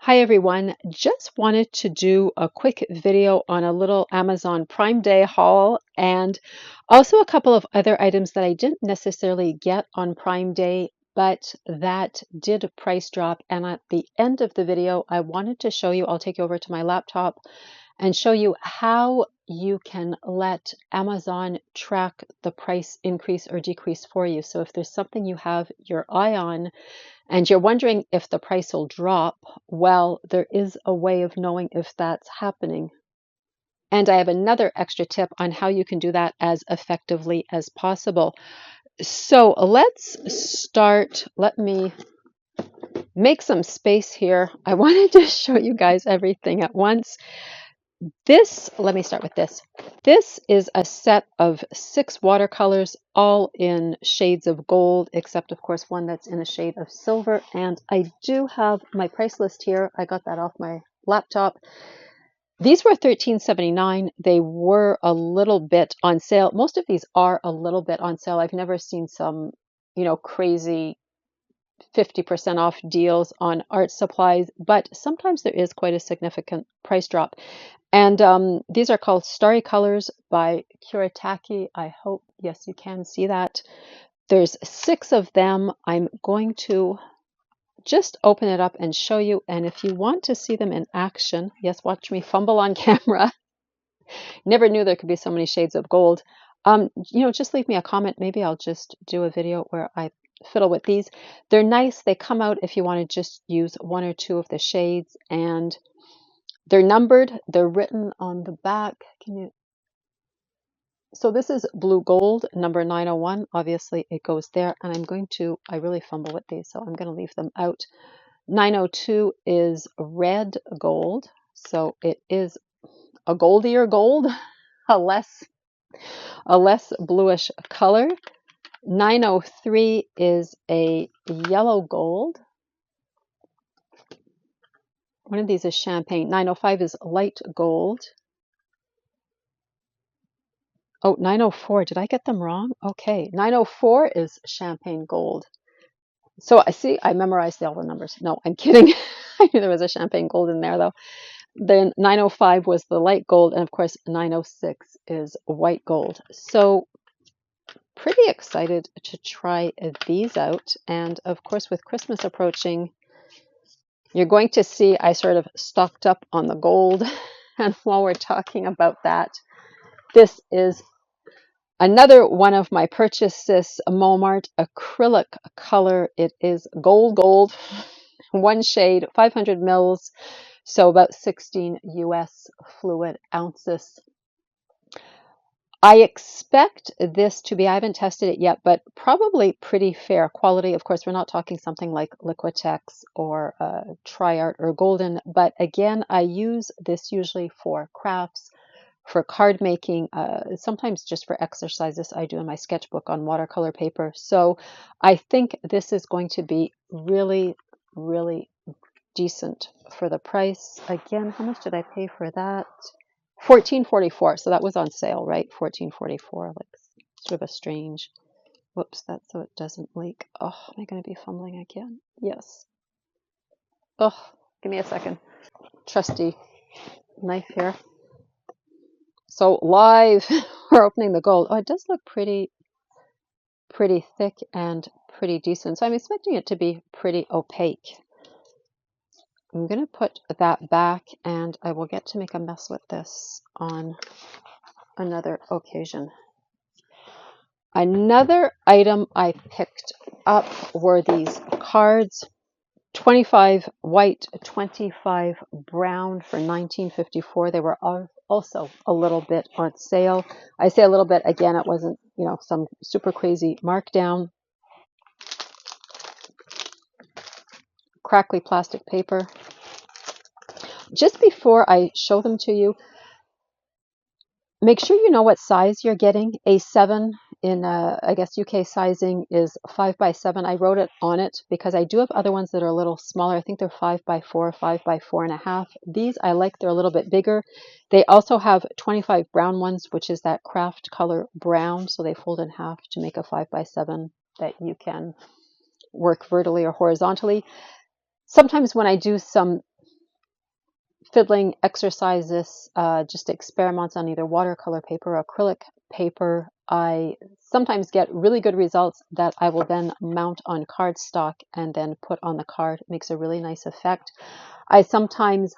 Hi everyone, just wanted to do a quick video on a little Amazon Prime Day haul and also a couple of other items that I didn't necessarily get on Prime Day, but that did price drop. And at the end of the video, I wanted to show you, I'll take you over to my laptop and show you how you can let Amazon track the price increase or decrease for you. So if there's something you have your eye on, and you're wondering if the price will drop, well, there is a way of knowing if that's happening. And I have another extra tip on how you can do that as effectively as possible. So let's start. Let me make some space here. I wanted to show you guys everything at once. Let me start with this. This is a set of 6 watercolors, all in shades of gold, except of course one that's in a shade of silver. And I do have my price list here. I got that off my laptop. These were $13.79. They were a little bit on sale. Most of these are a little bit on sale. I've never seen some, crazy 50% off deals on art supplies, but sometimes there is quite a significant price drop. And these are called Starry Colors by Kuretake. I hope, yes, you can see that. There's 6 of them. I'm going to just open it up and show you. And if you want to see them in action, yes, watch me fumble on camera. Never knew there could be so many shades of gold. Just leave me a comment. Maybe I'll just do a video where I fiddle with these. They're nice. They come out if you want to just use 1 or 2 of the shades, and they're numbered. They're written on the back. So this is blue gold, number 901. Obviously it goes there, and I really fumble with these, so I'm going to leave them out. 902 is red gold. So it is a goldier gold, a less bluish color. 903 is a yellow gold. One of these is champagne. 905 is light gold. Oh, 904, did I get them wrong? Okay, 904 is champagne gold. So I see, I memorized all the numbers. No, I'm kidding. I knew there was a champagne gold in there though. Then 905 was the light gold, and of course 906 is white gold. So pretty excited to try these out. And of course, with Christmas approaching, you're going to see I sort of stocked up on the gold. And while we're talking about that, this is another one of my purchases, Momart acrylic color. It is gold, one shade, 500 mils, so about 16 US fluid ounces. I expect this to be, I haven't tested it yet, but probably pretty fair quality. Of course, we're not talking something like Liquitex or Triart or Golden, but again, I use this usually for crafts, for card making, sometimes just for exercises I do in my sketchbook on watercolor paper. So I think this is going to be really, really decent for the price. Again, how much did I pay for that? $14.44. So that was on sale, right? $14.44, like sort of a strange, whoops, that's so it doesn't leak. Oh, am I going to be fumbling again? Yes. Oh, give me a second. Trusty knife here. So live, we're opening the gold. Oh, it does look pretty thick and pretty decent. So I'm expecting it to be pretty opaque. I'm going to put that back, and I will get to make a mess with this on another occasion. Another item I picked up were these cards. 25 white, 25 brown for $19.54. They were also a little bit on sale. I say a little bit, again, it wasn't, some super crazy markdown. Crackly plastic paper. Just before I show them to you, make sure you know what size you're getting. A7 in, I guess, UK sizing is 5 by 7. I wrote it on it because I do have other ones that are a little smaller. I think they're 5 by 4, 5 by 4.5. These I like. They're a little bit bigger. They also have 25 brown ones, which is that craft color brown. So they fold in half to make a 5 by 7 that you can work vertically or horizontally. Sometimes when I do some fiddling exercises, just experiments on either watercolor paper or acrylic paper. I sometimes get really good results that I will then mount on cardstock and then put on the card. It makes a really nice effect. I sometimes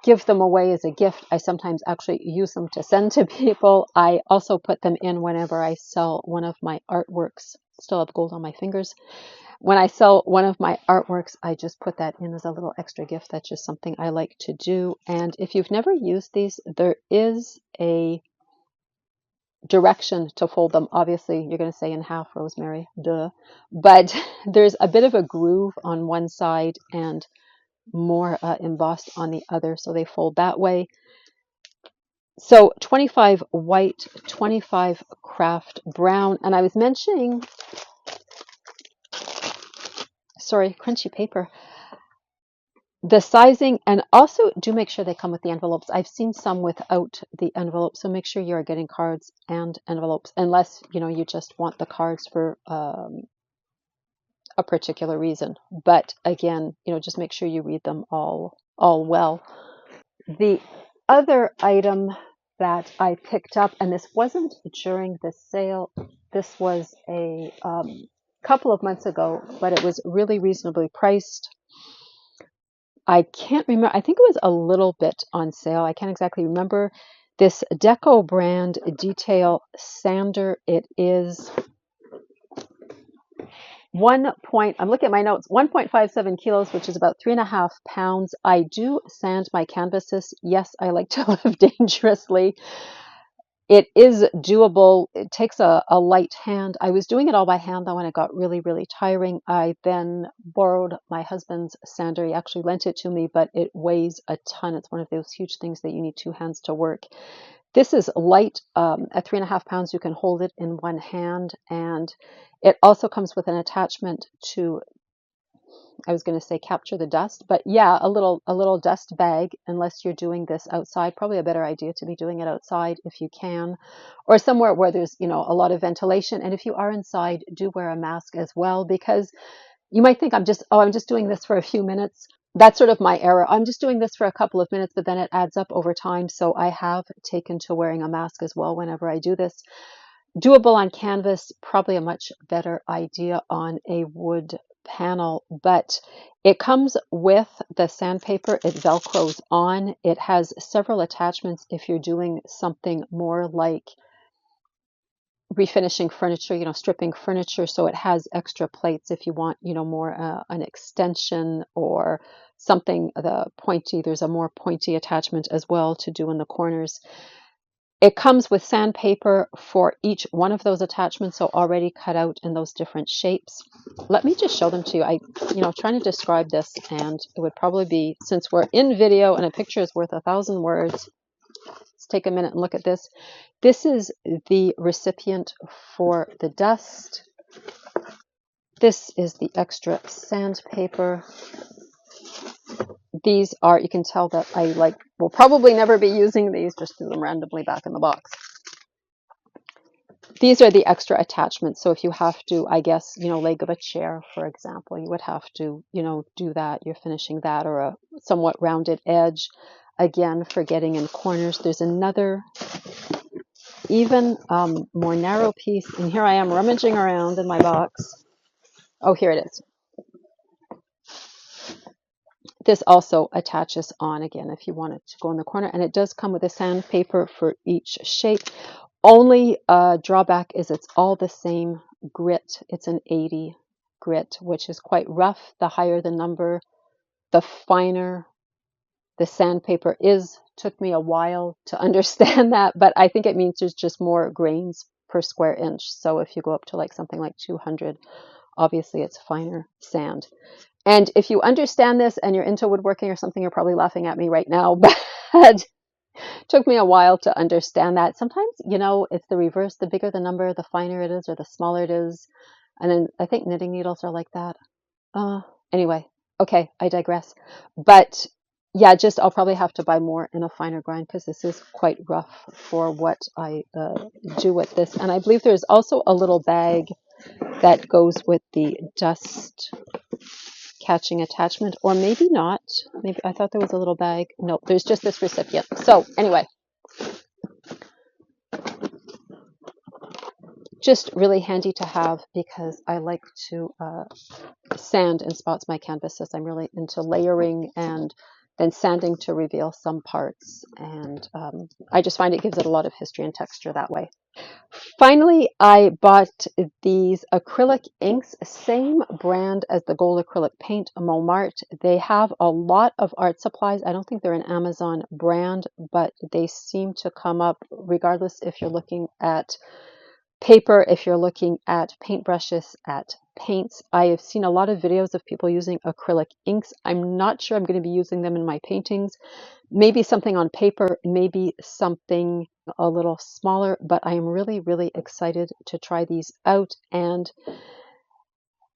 give them away as a gift. I sometimes actually use them to send to people. I also put them in whenever I sell one of my artworks. Still have gold on my fingers. When I sell one of my artworks, I just put that in as a little extra gift. That's just something I like to do. And if you've never used these, there is a direction to fold them. Obviously, you're going to say in half, Rosemary, duh. But there's a bit of a groove on one side and more embossed on the other, so they fold that way. So 25 white, 25 craft brown, and I was mentioning, sorry, crunchy paper, the sizing, and also do make sure they come with the envelopes. I've seen some without the envelopes, so make sure you're getting cards and envelopes, unless you just want the cards for a particular reason. But again, just make sure you read them all well. The other item that I picked up, and this wasn't during the sale, this was a couple of months ago, but it was really reasonably priced. I can't remember. I think it was a little bit on sale. I can't exactly remember. This Deco brand detail sander. It is I'm looking at my notes, 1.57 kilos, which is about 3.5 pounds. I do sand my canvases. Yes, I like to live dangerously. It is doable. It takes a light hand. I was doing it all by hand though, and it got really, really tiring. I then borrowed my husband's sander. He actually lent it to me, but it weighs a ton. It's one of those huge things that you need two hands to work. This is light. At 3.5 pounds, you can hold it in one hand, and it also comes with an attachment to, I was going to say capture the dust, but yeah, a little dust bag, unless you're doing this outside. Probably a better idea to be doing it outside if you can, or somewhere where there's, a lot of ventilation. And if you are inside, do wear a mask as well, because you might think I'm just doing this for a few minutes. That's sort of my error. I'm just doing this for a couple of minutes, but then it adds up over time. So I have taken to wearing a mask as well whenever I do this. Doable on canvas, probably a much better idea on a wood panel, but it comes with the sandpaper. It velcros on. It has several attachments if you're doing something more like refinishing furniture, stripping furniture. So it has extra plates if you want, more an extension or something, there's a more pointy attachment as well to do in the corners. It comes with sandpaper for each one of those attachments, so already cut out in those different shapes. Let me just show them to you. Trying to describe this, and it would probably be, since we're in video and a picture is worth 1,000 words, let's take a minute and look at this. This is the recipient for the dust. This is the extra sandpaper. These are, you can tell that I will probably never be using these, just threw them randomly back in the box. These are the extra attachments. So if you have to, I guess, leg of a chair, for example, you would have to, do that. You're finishing that, or a somewhat rounded edge. Again, for getting in corners. There's another, even more narrow piece. And here I am rummaging around in my box. Oh, here it is. This also attaches on again if you want it to go in the corner, and it does come with a sandpaper for each shape. Only drawback is it's all the same grit. It's an 80 grit, which is quite rough. The higher the number, the finer the sandpaper is. Took me a while to understand that, but I think it means there's just more grains per square inch. So if you go up to something like 200, obviously it's finer sand. And if you understand this and you're into woodworking or something, you're probably laughing at me right now, but it took me a while to understand that. Sometimes, it's the reverse. The bigger the number, the finer it is, or the smaller it is. And then I think knitting needles are like that. Anyway, okay, I digress. But yeah, I'll probably have to buy more in a finer grind, because this is quite rough for what I do with this. And I believe there's also a little bag that goes with the dust catching attachment, or maybe not. Maybe I thought there was a little bag. No, there's just this recipient. So anyway, just really handy to have because I like to sand and spots my canvases. I'm really into layering and then sanding to reveal some parts. And I just find it gives it a lot of history and texture that way. Finally, I bought these acrylic inks, same brand as the gold acrylic paint, Momart. They have a lot of art supplies. I don't think they're an Amazon brand, but they seem to come up regardless if you're looking at paper, if you're looking at paintbrushes, at paints. I have seen a lot of videos of people using acrylic inks. I'm not sure I'm going to be using them in my paintings. Maybe something on paper, maybe something a little smaller, but I am really, really excited to try these out. And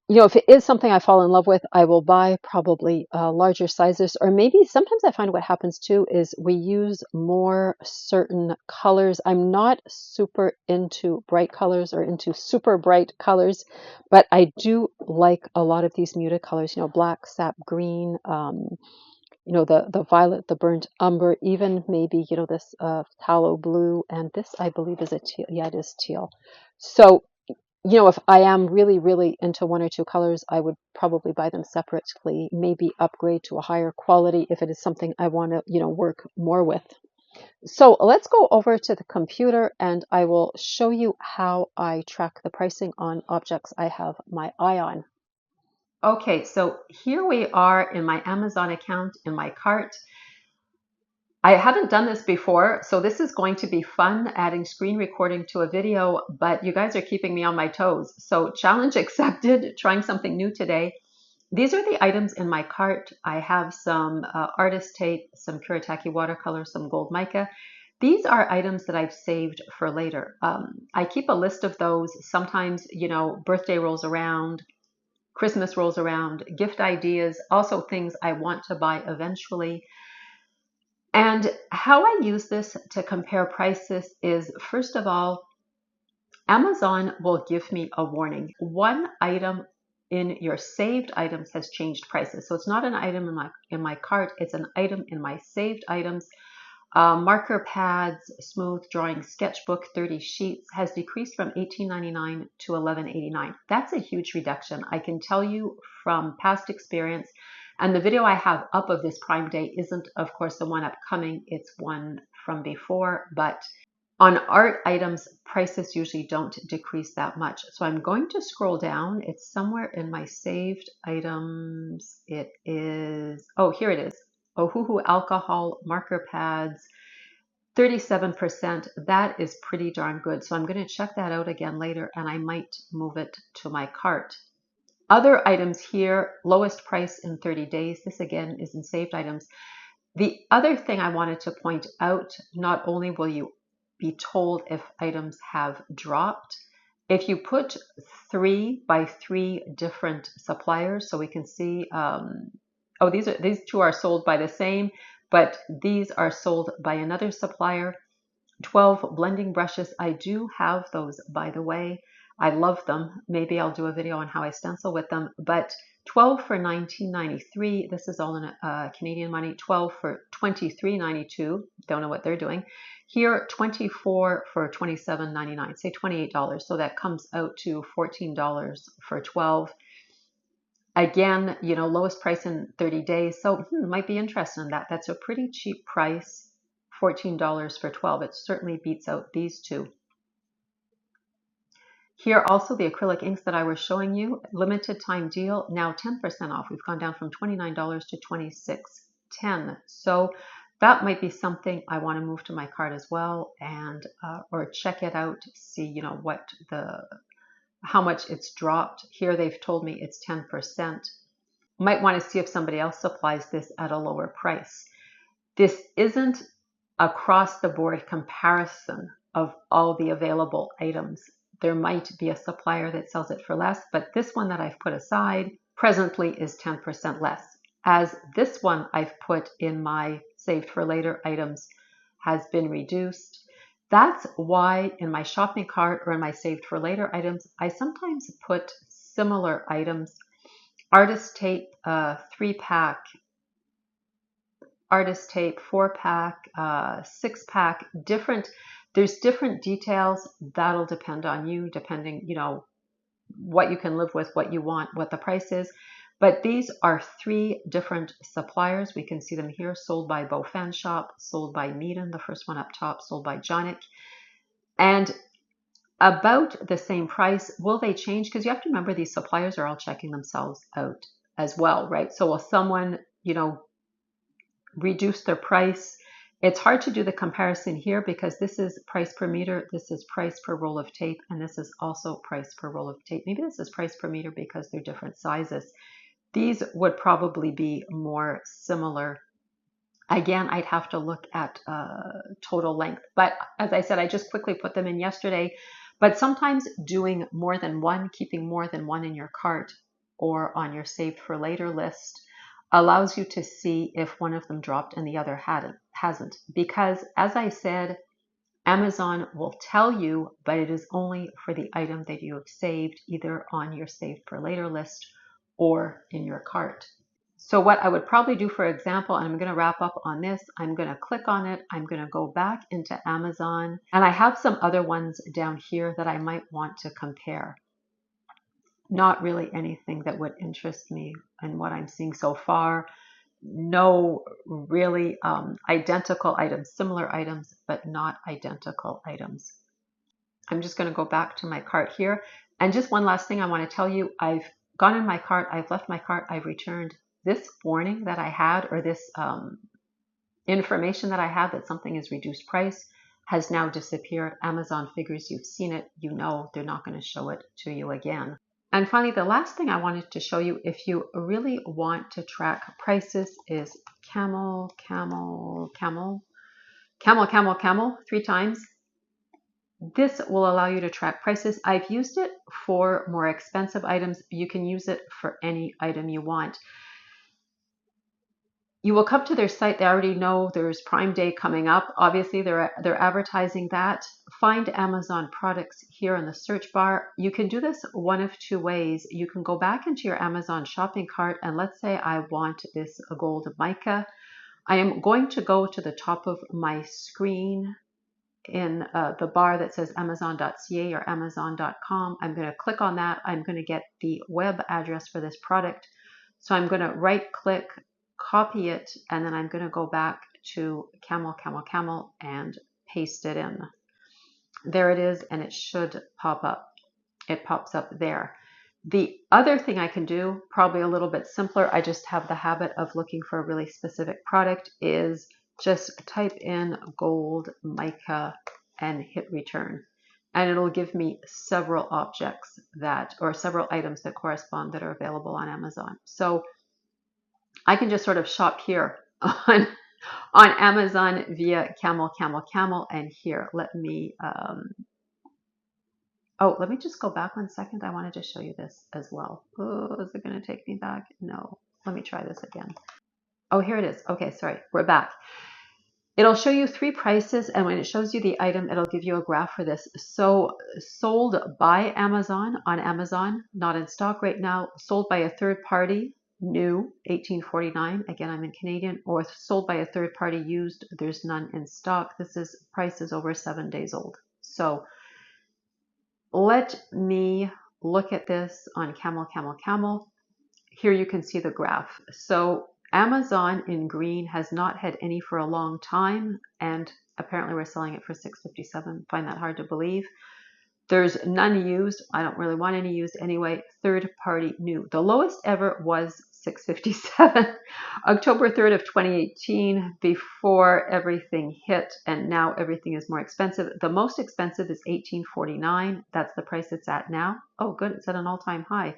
if it is something I fall in love with, I will buy probably larger sizes, or maybe sometimes I find what happens too is we use more certain colors. I'm not super into bright colors or into super bright colors, but I do like a lot of these muted colors, black, sap green, the violet, the burnt umber, even maybe, this phthalo blue, and this I believe is a teal. Yeah, it is teal. So if I am really, really into one or two colors, I would probably buy them separately, maybe upgrade to a higher quality if it is something I want to, work more with. So let's go over to the computer and I will show you how I track the pricing on objects I have my eye on. Okay, so here we are in my Amazon account in my cart. I haven't done this before, so this is going to be fun, adding screen recording to a video, but you guys are keeping me on my toes. So challenge accepted, trying something new today. These are the items in my cart. I have some artist tape, some Kuretake watercolor, some gold mica. These are items that I've saved for later. I keep a list of those. Sometimes, birthday rolls around, Christmas rolls around, gift ideas, also things I want to buy eventually. And how I use this to compare prices is, first of all, Amazon will give me a warning. One item in your saved items has changed prices. So it's not an item in my cart, it's an item in my saved items. Marker pads, smooth drawing sketchbook, 30 sheets has decreased from $18.99 to $11.89. That's a huge reduction. I can tell you from past experience, and the video I have up of this Prime Day isn't, of course, the one upcoming. It's one from before, but on art items, prices usually don't decrease that much. So I'm going to scroll down. It's somewhere in my saved items. It is, oh, here it is. Ohuhu alcohol marker pads, 37%. That is pretty darn good. So I'm going to check that out again later, and I might move it to my cart. Other items here, lowest price in 30 days. This again is in saved items. The other thing I wanted to point out, not only will you be told if items have dropped, if you put 3 by 3 different suppliers, so we can see, these two are sold by the same, but these are sold by another supplier. 12 blending brushes. I do have those, by the way. I love them. Maybe I'll do a video on how I stencil with them, but 12 for $19.93. This is all in Canadian money. 12 for $23.92. Don't know what they're doing. Here, 24 for $27.99. Say $28. So that comes out to $14 for 12. Again, lowest price in 30 days. So might be interested in that. That's a pretty cheap price. $14 for 12. It certainly beats out these two. Here also the acrylic inks that I was showing you, limited time deal, now 10% off. We've gone down from $29 to $26.10. So that might be something I want to move to my cart as well, and or check it out, see how much it's dropped. Here they've told me it's 10%. Might want to see if somebody else supplies this at a lower price. This isn't across the board comparison of all the available items. There might be a supplier that sells it for less, but this one that I've put aside presently is 10% less. As this one I've put in my saved for later items has been reduced. That's why in my shopping cart or in my saved for later items, I sometimes put similar items. artist tape, 3-pack, artist tape, 4-pack, 6-pack, different. There's different details. That'll depend on you, depending, what you can live with, what you want, what the price is. But these are 3 different suppliers. We can see them here, sold by Beau Fan Shop, sold by Meaden, the first one up top, sold by Jonick. And about the same price. Will they change? Because you have to remember these suppliers are all checking themselves out as well, right? So will someone, reduce their price? It's hard to do the comparison here because this is price per meter, this is price per roll of tape, and this is also price per roll of tape. Maybe this is price per meter because they're different sizes. These would probably be more similar. Again, I'd have to look at total length. But as I said, I just quickly put them in yesterday. But sometimes doing more than one, keeping more than one in your cart or on your saved for later list allows you to see if one of them dropped and the other hasn't. Because as I said, Amazon will tell you, but it is only for the item that you have saved either on your saved for later list or in your cart. So what I would probably do, for example, and I'm going to wrap up on this, I'm going to click on it, I'm going to go back into Amazon, and I have some other ones down here that I might want to compare. Not really anything that would interest me in what I'm seeing so far. No really identical items, similar items, but not identical items. I'm just going to go back to my cart here. And just one last thing I want to tell you, I've gone in my cart, I've left my cart, I've returned. This warning that I had, or this information that I had that something is reduced price, has now disappeared. Amazon figures you've seen it, you know they're not going to show it to you again. And finally, the last thing I wanted to show you, if you really want to track prices, is camel, 3 times. This will allow you to track prices. I've used it for more expensive items. You can use it for any item you want. You will come to their site. They already know there's Prime Day coming up. Obviously, they're advertising that. Find Amazon products here in the search bar. You can do this one of 2 ways. You can go back into your Amazon shopping cart, and let's say I want this gold mica. I am going to go to the top of my screen in the bar that says amazon.ca or amazon.com. I'm going to click on that. I'm going to get the web address for this product. So I'm going to right click, copy it, and then I'm going to go back to Camel and paste it in. There it is, and it should pop up. It pops up there. The other thing I can do, probably a little bit simpler, I just have the habit of looking for a really specific product, is just type in gold mica and hit return. And it'll give me several objects or several items that correspond that are available on Amazon. So I can just sort of shop here on Amazon via Camel. And here, let me let me just go back 1 second. I wanted to show you this as well. Oh, is it going to take me back? No. Let me try this again. Oh, here it is. Okay, sorry. We're back. It'll show you 3 prices, and when it shows you the item, it'll give you a graph for this. So sold by Amazon on Amazon, not in stock right now. Sold by a third party, new, $18.49. Again, I'm in Canadian. Or sold by a third party, used. There's none in stock. Price is over 7 days old. So let me look at this on Camel. Here you can see the graph. So Amazon in green has not had any for a long time, and apparently we're selling it for $6.57. Find that hard to believe. There's none used. I don't really want any used anyway. Third party new. The lowest ever was $6.57, October 3rd of 2018, before everything hit, and now everything is more expensive. The most expensive is $18.49. That's the price it's at now. Oh, good. It's at an all-time high.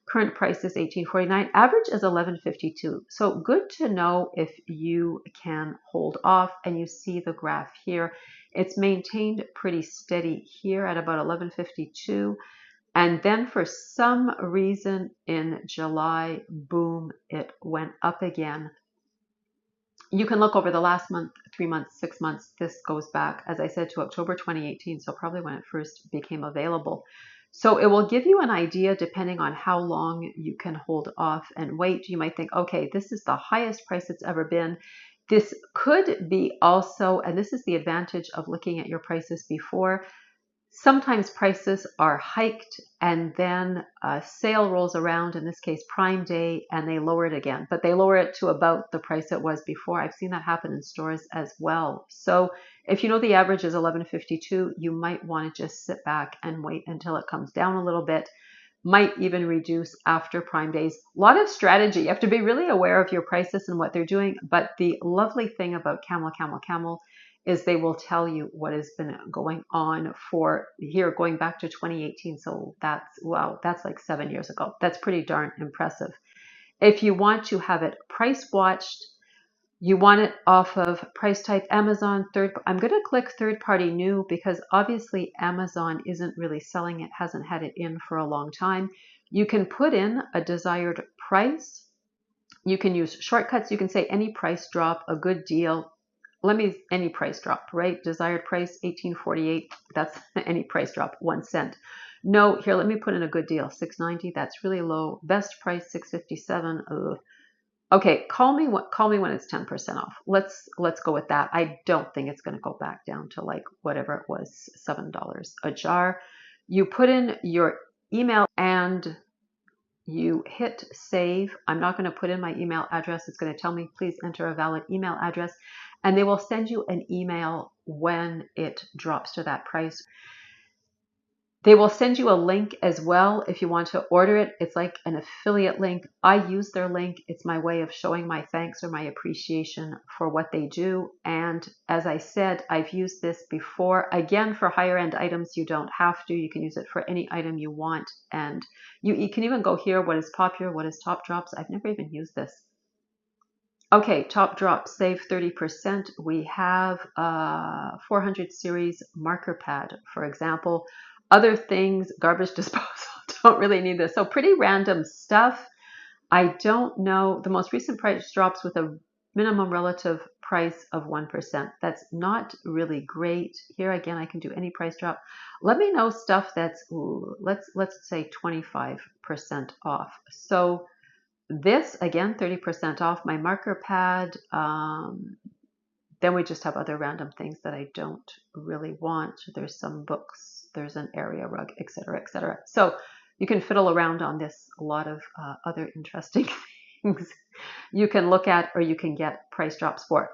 Current price is $18.49. Average is $11.52. So good to know if you can hold off, and you see the graph here. It's maintained pretty steady here at about $11.52. And then for some reason in July, boom, it went up again. You can look over the last month, 3 months, 6 months. This goes back, as I said, to October 2018, so probably when it first became available. So it will give you an idea depending on how long you can hold off and wait. You might think, okay, this is the highest price it's ever been. This could be also, and this is the advantage of looking at your prices before. Sometimes prices are hiked and then a sale rolls around, in this case Prime Day, and they lower it again. But they lower it to about the price it was before. I've seen that happen in stores as well. So if you know the average is $11.52, you might want to just sit back and wait until it comes down a little bit. Might even reduce after Prime Days. A lot of strategy. You have to be really aware of your prices and what they're doing. But the lovely thing about Camel Camel Camel is they will tell you what has been going on for here going back to 2018. So that's, wow, that's like 7 years ago. That's pretty darn impressive. If you want to have it price watched, you want it off of price type Amazon I'm going to click third party new because obviously Amazon isn't really selling it, hasn't had it in for a long time. You can put in a desired price. You can use shortcuts. You can say any price drop, a good deal. Any price drop, right? Desired price, $18.48. That's any price drop, 1 cent. No, here, let me put in a good deal, $6.90. That's really low. Best price, $6.57. Ugh. Okay, call me when it's 10% off. Let's go with that. I don't think it's going to go back down to like whatever it was, $7 a jar. You put in your email and you hit save. I'm not going to put in my email address. It's going to tell me, please enter a valid email address. And they will send you an email when it drops to that price. They will send you a link as well if you want to order it. It's like an affiliate link. I use their link. It's my way of showing my thanks or my appreciation for what they do. And as I said, I've used this before. Again, for higher end items, you don't have to. You can use it for any item you want. And you can even go here, what is popular, what is top drops. I've never even used this. Okay, top drop, save 30%. We have 400 series marker pad, for example. Other things, garbage disposal, don't really need this. So pretty random stuff. I don't know. The most recent price drops with a minimum relative price of 1%. That's not really great. Here again, I can do any price drop. Let me know stuff that's, let's say 25% off. So this, again, 30% off. My marker pad. Then we just have other random things that I don't really want. There's some books. There's an area rug, etc., etc. So you can fiddle around on this. A lot of other interesting things you can look at or you can get price drops for.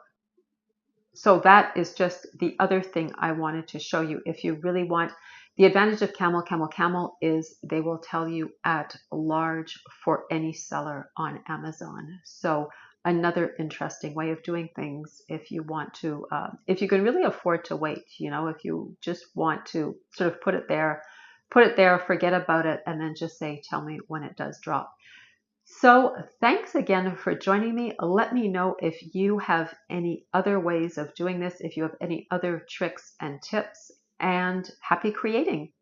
So that is just the other thing I wanted to show you. If you really want, the advantage of Camel Camel Camel is they will tell you at large for any seller on Amazon. So another interesting way of doing things if you want to, if you can really afford to wait, you know, if you just want to sort of put it there, forget about it, and then just say, tell me when it does drop. So thanks again for joining me. Let me know if you have any other ways of doing this, if you have any other tricks and tips, and happy creating.